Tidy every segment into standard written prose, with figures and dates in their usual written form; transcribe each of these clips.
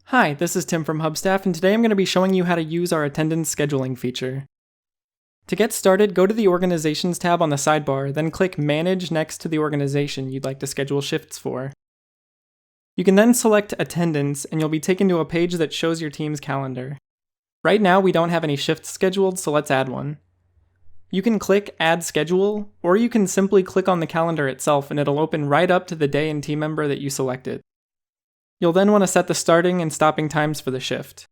Hi, this is Tim from Hubstaff, and today I'm going to be showing you how to use our attendance scheduling feature. To get started, go to the Organizations tab on the sidebar, then click Manage next to the organization you'd like to schedule shifts for. You can then select Attendance, and you'll be taken to a page that shows your team's calendar. Right now, we don't have any shifts scheduled, so let's add one. You can click Add Schedule, or you can simply click on the calendar itself and it'll open right up to the day and team member that you selected. You'll then want to set the starting and stopping times for the shift.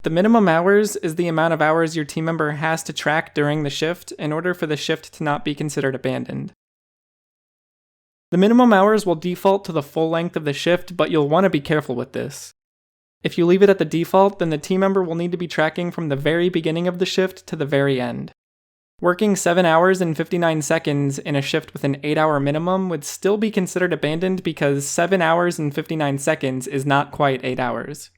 The minimum hours is the amount of hours your team member has to track during the shift in order for the shift to not be considered abandoned. The minimum hours will default to the full length of the shift, but you'll want to be careful with this. If you leave it at the default, then the team member will need to be tracking from the very beginning of the shift to the very end. Working 7 hours and 59 seconds in a shift with an 8-hour minimum would still be considered abandoned because 7 hours and 59 seconds is not quite 8 hours.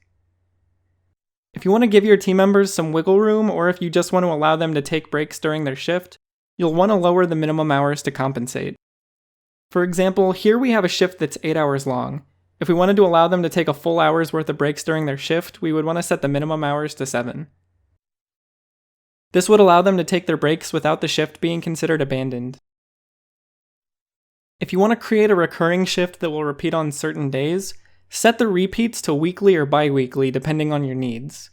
If you want to give your team members some wiggle room, or if you just want to allow them to take breaks during their shift, you'll want to lower the minimum hours to compensate. For example, here we have a shift that's 8 hours long. If we wanted to allow them to take a full hour's worth of breaks during their shift, we would want to set the minimum hours to 7. This would allow them to take their breaks without the shift being considered abandoned. If you want to create a recurring shift that will repeat on certain days, set the repeats to weekly or bi-weekly depending on your needs.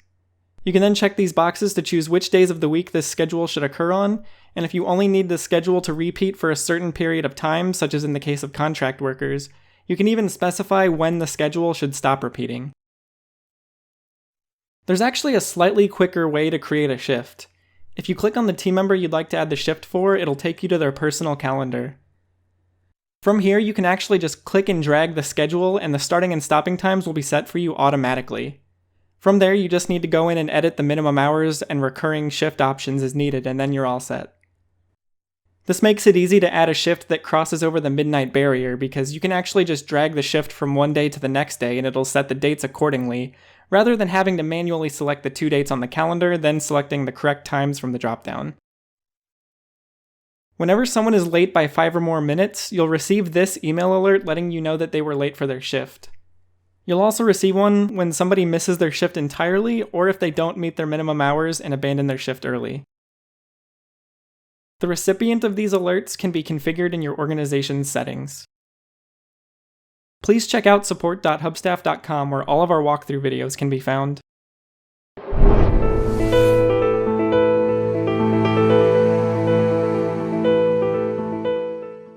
You can then check these boxes to choose which days of the week this schedule should occur on, and if you only need the schedule to repeat for a certain period of time, such as in the case of contract workers, you can even specify when the schedule should stop repeating. There's actually a slightly quicker way to create a shift. If you click on the team member you'd like to add the shift for, it'll take you to their personal calendar. From here, you can actually just click and drag the schedule, and the starting and stopping times will be set for you automatically. From there, you just need to go in and edit the minimum hours and recurring shift options as needed, and then you're all set. This makes it easy to add a shift that crosses over the midnight barrier because you can actually just drag the shift from one day to the next day and it'll set the dates accordingly, rather than having to manually select the 2 dates on the calendar, then selecting the correct times from the dropdown. Whenever someone is late by 5 or more minutes, you'll receive this email alert letting you know that they were late for their shift. You'll also receive one when somebody misses their shift entirely, or if they don't meet their minimum hours and abandon their shift early. The recipient of these alerts can be configured in your organization's settings. Please check out support.hubstaff.com where all of our walkthrough videos can be found.